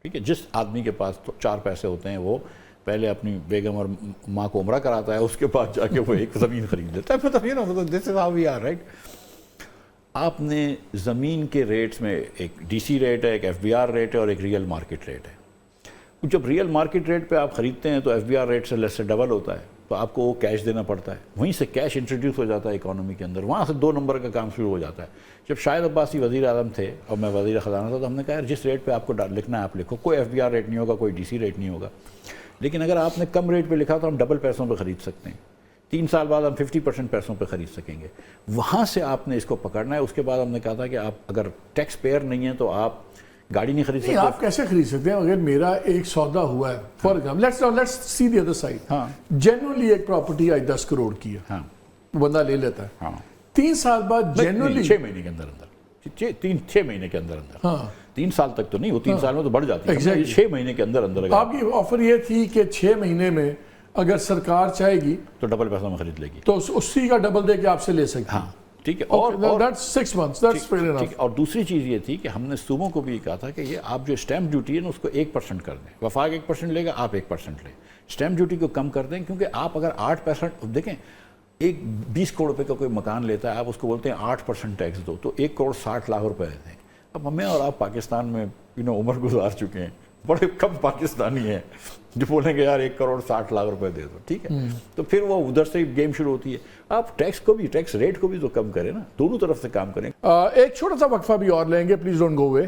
ٹھیک ہے, جس آدمی کے پاس 4 پیسے ہوتے ہیں وہ پہلے اپنی بیگم اور ماں کو عمرہ کراتا ہے, اس کے بعد جا کے وہ ایک زمین خرید لیتا ہے. مطلب this is how we are, right. آپ نے زمین کے ریٹس میں ایک ڈی سی ریٹ ہے, ایک ایف بی آر ریٹ ہے, اور ایک ریئل مارکیٹ ریٹ ہے. جب ریئل مارکیٹ ریٹ پہ آپ خریدتے ہیں تو ایف بی آر ریٹ سے لیس سے ڈبل ہوتا ہے, تو آپ کو وہ کیش دینا پڑتا ہے. وہیں سے کیش انٹروڈیوس ہو جاتا ہے اکانومی کے اندر, وہاں سے 2 نمبر کا کام شروع ہو جاتا ہے. جب شاہد عباسی وزیر اعظم تھے اور میں وزیر خزانہ تھا, تو ہم نے کہا یار جس ریٹ پہ آپ کو لکھنا ہے آپ لکھو, کوئی ایف بی آر ریٹ نہیں ہوگا, کوئی ڈی سی ریٹ نہیں ہوگا. لیکن اگر آپ نے کم ریٹ پہ لکھا تو ہم ڈبل پیسوں پہ خرید سکتے ہیں. 3 سال بعد ہم 50% پیسوں پہ خرید سکیں گے. وہاں سے آپ نے اس کو پکڑنا ہے. اس کے بعد ہم نے کہا تھا کہ آپ اگر ٹیکس پیئر نہیں ہیں تو آپ گاڑی نہیں خرید سکتے. آپ کیسے خرید سکتے ہیں اگر میرا ایک سودا ہوا ہے, for example let's see the other side, ہاں جنرلی ایک پراپرٹی آج 10 کروڑ کی ہے, ہاں بندہ لے لیتا ہے. ہاں 3 سال بعد جنرلی 6 مہینے کے اندر اندر 6 مہینے کے اندر اندر, ہاں 3 سال تک تو نہیں, وہ 3 سال میں تو بڑھ جاتی ہے. 6 مہینے کے اندر اندر آپ کی آفر یہ تھی کہ 6 مہینے میں اگر سرکار چاہے گی تو ڈبل پیسہ میں خرید لے گی, تو اسی کا ڈبل دے کے آپ سے لے سکتے ہیں. ہاں ٹھیک ہے. اور دوسری چیز یہ تھی کہ ہم نے صوبوں کو بھی یہ کہا تھا کہ یہ آپ جو اسٹیمپ ڈیوٹی ہے نا اس کو 1% کر دیں. وفاق 1% لے گا, آپ 1% لیں. اسٹیمپ ڈیوٹی کو کم کر دیں, کیونکہ آپ اگر 8% دیکھیں, ایک 20 کروڑ روپے کا کوئی مکان لیتا ہے, آپ اس کو بولتے ہیں 8% ٹیکس دو, تو 1 کروڑ 60 لاکھ روپے دیتے ہیں. اب ہمیں اور آپ پاکستان میں عمر گزار چکے ہیں, بڑے کم پاکستانی ہیں جو بولیں گے یار 1 کروڑ 60 لاکھ روپے دے دو. ٹھیک ہے, تو پھر وہ ادھر سے گیم شروع ہوتی ہے. آپ ٹیکس کو بھی, ٹیکس ریٹ کو بھی تو کم کریں نا, دونوں طرف سے کام کریں. ایک چھوٹا سا وقفہ بھی اور لیں گے, پلیز ڈونٹ گو اوے.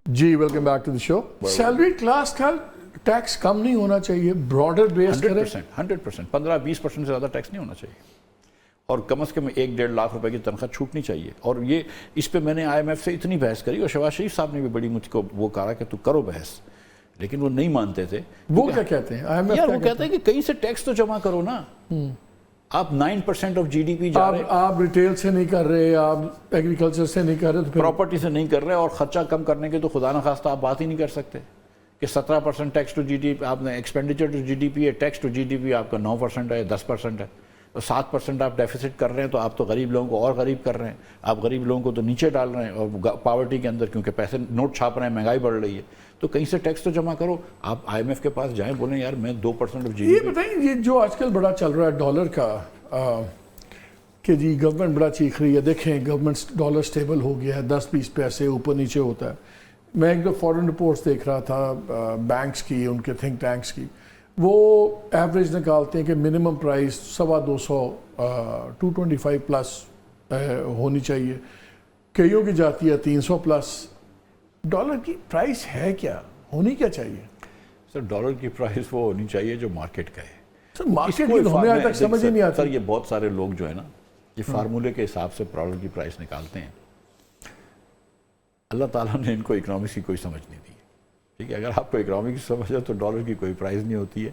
جی welcome back to the show. Salary class کا ٹیکس کم نہیں ہونا چاہیے, براڈر بیس کریں. 100% 15-20% سے زیادہ ٹیکس نہیں ہونا چاہیے, اور کم از کم 1-1.5 لاکھ روپے کی تنخواہ چھوٹنی چاہیے. اور یہ اس پہ میں نے IMF سے اتنی بحث کری, اور شہباز شریف صاحب نے بھی بڑی مجھ کو وہ کہا کہ تو کرو بحث, لیکن وہ نہیں مانتے تھے. وہ کیا کہتے ہیں یار, وہ کہتے ہیں کہ کہیں سے ٹیکس تو جمع کرو نا. آپ 9% آف جی ڈی پی جا رہے ہیں, آپ ریٹیل سے نہیں کر رہے, آپ ایگریکلچر سے نہیں کر رہے, پراپرٹی سے نہیں کر رہے, اور خرچہ کم کرنے کے تو خدا نہ خواستہ آپ بات ہی نہیں کر سکتے کہ 17% tax to G D P آپ نے, expenditure to G D P ہے, tax to G D P آپ کا 9% ہے, 10% ہے, اور 7% آپ ڈیفیسٹ کر رہے ہیں. تو آپ تو غریب لوگوں کو اور غریب کر رہے ہیں, آپ غریب لوگوں کو تو نیچے ڈال رہے ہیں, اور پاورٹی کے اندر کیونکہ پیسے نوٹ چھاپ رہے ہیں, مہنگائی بڑھ رہی ہے, تو کہیں سے ٹیکس تو جمع کرو. آپ IMF کے پاس جائیں, بولیں یار میں 2% آف جی ڈی پی. یہ بتائیں, یہ جو آج کل بڑا چل رہا ہے ڈالر کا, کہ جی گورنمنٹ بڑا چیخ رہی ہے, دیکھیں گورنمنٹ ڈالر سٹیبل ہو گیا ہے, 10-20 پیسے اوپر نیچے ہوتا ہے. میں ایک دو فورن رپورٹس دیکھ رہا تھا بینکس کی، ان کے تھنک ٹینکس کی، وہ ایوریج نکالتے ہیں کہ منیمم پرائس 250 225 پلس ہونی چاہیے، کئیوں کی جاتی ہے 300 پلس۔ ڈالر کی پرائس ہے کیا، ہونی کیا چاہیے؟ سر ڈالر کی پرائس وہ ہونی چاہیے جو مارکیٹ کا ہے۔ سر مارکیٹ کی تو ہمیں آج تک سمجھ ہی نہیں آتی۔ سر یہ بہت سارے لوگ جو ہے نا یہ فارمولے کے حساب سے ڈالر کی پرائس نکالتے ہیں، اللہ تعالیٰ نے ان کو اکنامکس کی کوئی سمجھ نہیں دی، ٹھیک ہے؟ اگر آپ کو اکنامکس کی سمجھ ہے تو ڈالر کی کوئی پرائس نہیں ہوتی ہے،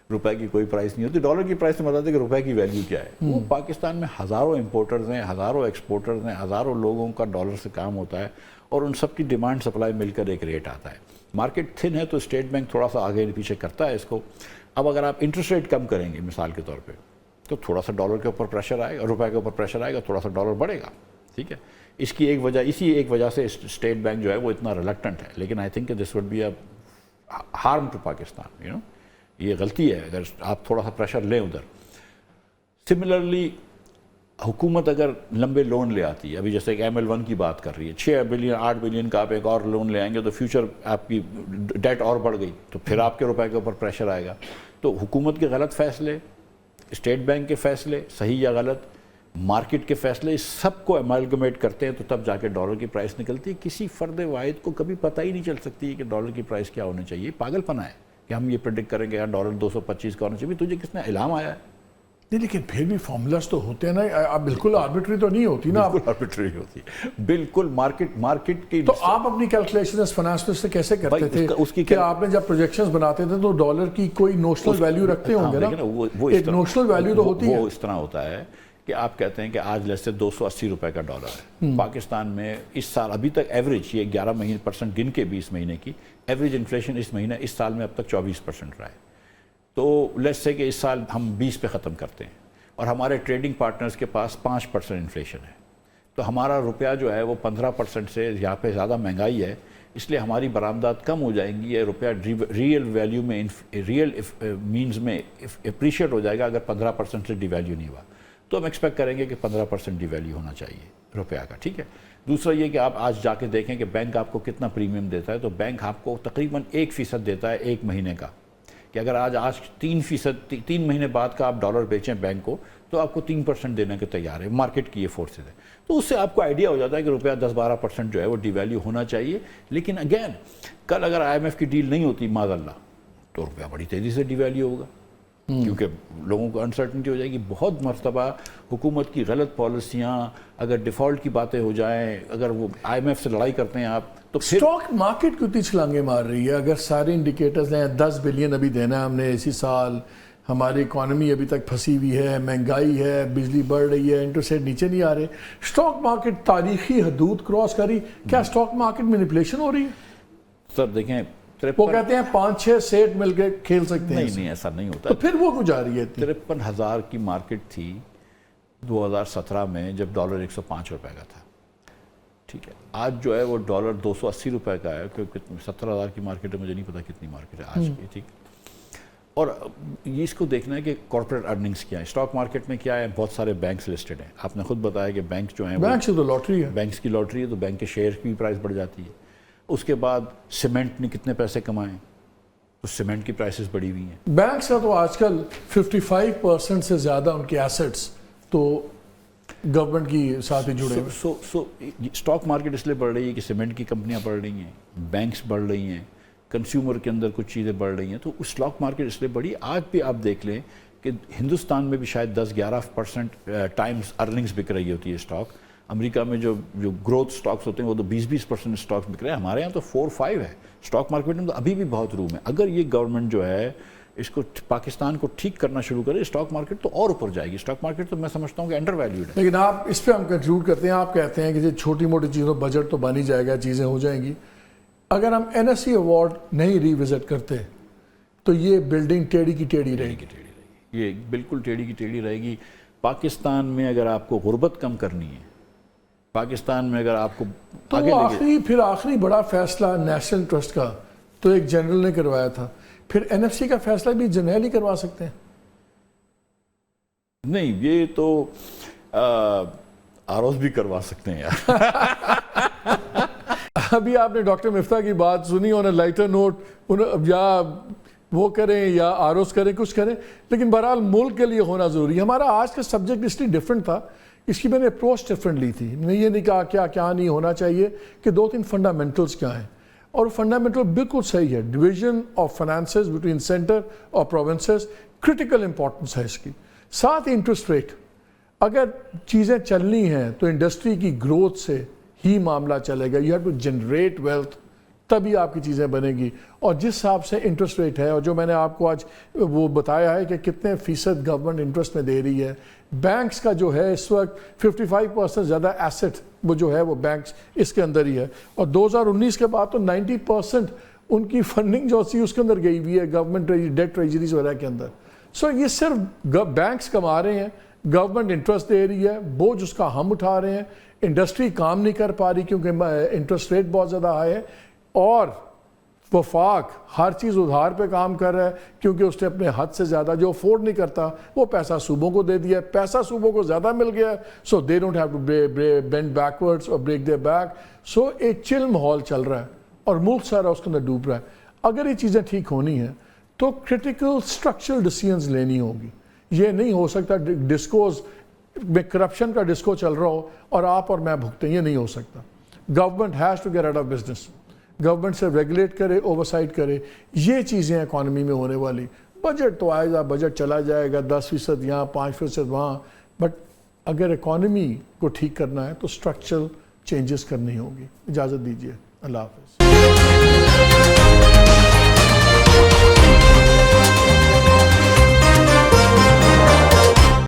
روپے کی کوئی پرائس نہیں ہوتی۔ ڈالر کی پرائس سے مطلب ہے کہ روپے کی ویلیو کیا ہے۔ وہ پاکستان میں ہزاروں امپورٹرز ہیں، ہزاروں ایکسپورٹرز ہیں، ہزاروں لوگوں کا ڈالر سے کام ہوتا ہے، اور ان سب کی ڈیمانڈ سپلائی مل کر ایک ریٹ آتا ہے۔ مارکیٹ تھن ہے تو اسٹیٹ بینک تھوڑا سا آگے پیچھے کرتا ہے اس کو۔ اب اگر آپ انٹرسٹ ریٹ کم کریں گے مثال کے طور پہ تو تھوڑا سا ڈالر کے اوپر پریشر آئے گا، روپے کے اوپر پریشر آئے گا، تھوڑا سا ڈالر بڑھے گا، ٹھیک ہے؟ اسی ایک وجہ سے اسٹیٹ بینک جو ہے وہ اتنا ریلکٹنٹ ہے، لیکن آئی تھنک کہ this would be a harm to Pakistan, یہ غلطی ہے اگر آپ تھوڑا سا پریشر لیں ادھر۔ سملرلی حکومت اگر لمبے لون لے آتی ہے، ابھی جیسے کہ ML1 کی بات کر رہی ہے، 6 بلین 8 بلین کا آپ ایک اور لون لے آئیں گے تو فیوچر آپ کی ڈیٹ اور بڑھ گئی تو پھر آپ کے روپے کے اوپر پریشر آئے گا۔ تو حکومت کے غلط فیصلے، اسٹیٹ بینک کے فیصلے صحیح یا غلط، مارکیٹ کے فیصلے، اس سب کو ایمالگمیٹ کرتے ہیں تو تب جا کے ڈالر کی پرائس نکلتی ہے۔ کسی فرد واحد کو کبھی پتہ ہی نہیں چل سکتی کہ ڈالر کی پرائس کیا ہونا چاہیے۔ پاگل پنا ہے کہ ہم یہ پریڈکٹ کریں گے یار ڈالر 225 کا ہونا چاہیے۔ تجھے کس نے اعلام آیا ہے؟ نہیں لیکن پھر بھی فارمولاز تو ہوتے ہیں نا، آپ بالکل آربیٹری تو نہیں ہوتی نا۔ بالکل آربیٹری ہوتی ہے، بالکل مارکیٹ کی۔ تو آپ اپنی کیلکولیشن اس فائنانس سے کیسے کرتے تھے کہ آپ نے جب پروجیکشنز بناتے تھے تو ڈالر کی کوئی نوشنل ویلیو رکھتے ہوں گے نا؟ ایک نوشنل ویلیو تو ہوتی ہے۔ وہ اس طرح ہوتا ہے کہ آپ کہتے ہیں کہ آج لیس سے 280 روپے کا ڈالر ہے پاکستان میں اس سال ابھی تک ایوریج، یہ 11% گن کے 20 مہینے کی ایوریج انفلیشن اس سال میں اب تک 24% رہا ہے۔ تو لیٹس سے کہ اس سال ہم 20 پہ ختم کرتے ہیں اور ہمارے ٹریڈنگ پارٹنرز کے پاس 5% انفلیشن ہے، تو ہمارا روپیہ جو ہے وہ 15% سے یہاں پہ زیادہ مہنگائی ہے، اس لیے ہماری برآمدات کم ہو جائیں گی۔ یہ روپیہ ریئل ویلیو میں ریئل مینز میں اپریشیٹ ہو جائے گا اگر 15% سے ڈی ویلیو نہیں ہوا، تو ہم ایکسپیکٹ کریں گے کہ 15% ڈی ویلیو ہونا چاہیے روپیہ کا، ٹھیک ہے؟ دوسرا یہ کہ آپ آج جا کے دیکھیں کہ بینک آپ کو کتنا پریمیم دیتا ہے، تو بینک آپ کو تقریباً 1% دیتا ہے ایک مہینے کا، کہ اگر آج 3% 3 مہینے بعد کا آپ ڈالر بیچیں بینک کو تو آپ کو 3% دینے کے تیار ہے، مارکیٹ کی یہ فورسز ہے۔ تو اس سے آپ کو آئیڈیا ہو جاتا ہے کہ روپیہ 10-12% جو ہے وہ ڈی ویلیو ہونا چاہیے۔ لیکن اگین کل اگر IMF کی ڈیل نہیں ہوتی معاذ اللہ تو روپیہ بڑی تیزی سے ڈی ویلیو ہوگا، کیونکہ لوگوں کو انسرٹنٹی ہو جائے گی۔ بہت مرتبہ حکومت کی غلط پالیسیاں، اگر ڈیفالٹ کی باتیں ہو جائیں، اگر وہ IMF سے لڑائی کرتے ہیں آپ تو پھر اسٹاک مارکیٹ کتنی چھلانگیں مار رہی ہے؟ اگر سارے انڈیکیٹرز ہیں 10 بلین ابھی دینا ہے ہم نے اسی سال، ہماری اکانومی ابھی تک پھنسی ہوئی ہے، مہنگائی ہے، بجلی بڑھ رہی ہے، انٹرسٹ ریٹ نیچے نہیں آ رہے، اسٹاک مارکیٹ تاریخی حدود کراس کری، کیا اسٹاک مارکیٹ مینیپولیشن ہو رہی ہے؟ سر دیکھیں وہ کہتے ہیں 5-6 سیٹ مل کے کھیل سکتے ہیں۔ نہیں ایسا نہیں ہوتا۔ تو پھر وہ کچھ جا رہی ہے 53,000 کی مارکیٹ تھی 2017 میں جب ڈالر 105 روپے کا تھا، ٹھیک ہے؟ آج جو ہے وہ ڈالر 280 روپے کا ہے، کیونکہ 17,000 کی مارکیٹ ہے، مجھے نہیں پتا کتنی مارکیٹ ہے آج کی، ٹھیک؟ اور یہ اس کو دیکھنا ہے کہ کارپوریٹ ارننگز کیا ہے، اسٹاک مارکیٹ میں کیا ہے۔ بہت سارے بینکس لسٹڈ ہیں، آپ نے خود بتایا کہ بینک جو ہیں بینک سے تو لاٹری ہے، بینکس کی لاٹری ہے، تو بینک کے شیئر کی پرائس بڑھ جاتی ہے۔ اس کے بعد سیمنٹ نے کتنے پیسے کمائے تو سیمنٹ کی پرائسز بڑھی ہوئی ہیں۔ بینک سے تو آج کل 55% سے زیادہ ان کے ایسٹس تو گورنمنٹ کی ساتھ ہی جڑے ہوئے۔ سو اسٹاک مارکیٹ اس لیے بڑھ رہی ہے کہ سیمنٹ کی کمپنیاں بڑھ رہی ہیں، بینکس بڑھ رہی ہیں، کنزیومر کے اندر کچھ چیزیں بڑھ رہی ہیں، تو اسٹاک مارکیٹ اس لیے بڑھی۔ آج بھی آپ دیکھ لیں کہ ہندوستان میں بھی شاید 10-11% ٹائمز ارننگز بک رہی ہوتی ہے اسٹاک۔ امریکہ میں جو گروتھ اسٹاکس ہوتے ہیں وہ تو 20% اسٹاکس بک رہے ہیں، ہمارے یہاں تو 4-5 ہے۔ اسٹاک مارکیٹ میں تو ابھی بھی بہت روم ہے۔ اگر یہ گورنمنٹ جو ہے اس کو پاکستان کو ٹھیک کرنا شروع کرے، اسٹاک مارکیٹ تو اور اوپر جائے گی۔ اسٹاک مارکیٹ تو میں سمجھتا ہوں کہ انڈر ویلیوڈ ہے۔ لیکن آپ اس پہ ہم کنکلوڈ کرتے ہیں، آپ کہتے ہیں کہ چھوٹی موٹی چیزوں بجٹ تو بن ہی جائے گا، چیزیں ہو جائیں گی۔ اگر ہم NSE ایوارڈ نہیں ری وزٹ کرتے تو یہ بلڈنگ ٹیڑھی کی ٹیڑھی رہے گی۔ یہ بالکل ٹیڑھی کی ٹیڑھی رہے گی۔ پاکستان میں اگر آپ کو غربت کم کرنی ہے، پاکستان میں اگر آپ کو تو آخری بڑا فیصلہ نیشنل ٹرسٹ کا تو ایک جنرل نے کروایا تھا، پھر NFC کا فیصلہ بھی جنرل ہی کروا سکتے ہیں؟ نہیں، یہ تو ROs بھی کروا سکتے ہیں یار۔ ابھی آپ نے ڈاکٹر مفتاح کی بات سنی اور لائٹر نوٹ یا وہ کریں یا آروز کریں کچھ کریں، لیکن بہرحال ملک کے لیے ہونا ضروری ہے. ہمارا آج کا سبجیکٹ اس لیے ڈفرینٹ تھا، اس کی میں نے اپروچ ڈفرینٹ لی تھی. میں یہ نہیں کہا کیا نہیں ہونا چاہیے، کہ 2-3 فنڈامنٹلز کیا ہیں، اور فنڈامنٹل بالکل صحیح ہے. Division of finances between centre اور پروونسز کرٹیکل امپورٹنس ہے اس کی. ساتھ انٹرسٹ ریٹ، اگر چیزیں چلنی ہیں تو انڈسٹری کی گروتھ سے ہی معاملہ چلے گا. You have to generate wealth, تبھی آپ کی چیزیں بنے گی. اور جس حساب سے انٹرسٹ ریٹ ہے، اور جو میں نے آپ کو آج وہ بتایا ہے کہ کتنے فیصد گورنمنٹ انٹرسٹ میں دے رہی ہے، بینکس کا جو ہے اس وقت 55% زیادہ ایسٹ وہ جو ہے وہ بینکس اس کے اندر ہی ہے. اور 2019 کے بعد تو 90% ان کی فنڈنگ جو سی اس کے اندر گئی ہوئی ہے گورنمنٹ ڈیٹ ٹریجریز وغیرہ کے اندر. سو یہ صرف بینکس کما رہے ہیں، گورنمنٹ انٹرسٹ دے رہی ہے، بوجھ اس کا ہم اٹھا رہے ہیں. انڈسٹری کام نہیں کر پا رہی کیونکہ انٹرسٹ ریٹ بہت زیادہ ہائی ہے، اور وفاق ہر چیز ادھار پہ کام کر رہا ہے کیونکہ اس نے اپنے حد سے زیادہ جو افورڈ نہیں کرتا وہ پیسہ صوبوں کو دے دیا ہے. پیسہ صوبوں کو زیادہ مل گیا ہے، so they don't have to bend backwards اور بریک دیئر بیک. سو ایک چل ماحول چل رہا ہے اور ملک سارا اس کے اندر ڈوب رہا ہے. اگر یہ چیزیں ٹھیک ہونی ہیں تو کرٹیکل اسٹرکچرل ڈیسیژنز لینی ہوگی. یہ نہیں ہو سکتا ڈسکوز میں کرپشن کا ڈسکو چل رہا ہو اور آپ اور میں بھگتیں، یہ نہیں ہو سکتا. Government has to get out of business. Government سے ریگولیٹ کرے، اوورسائٹ کرے. یہ چیزیں اکانومی میں ہونے والی. بجٹ تو آئے گا، بجٹ چلا جائے گا، 10% یہاں 5% وہاں، بٹ اگر اکانومی کو ٹھیک کرنا ہے تو اسٹرکچرل چینجز کرنی ہوگی. اجازت دیجیے، اللہ حافظ.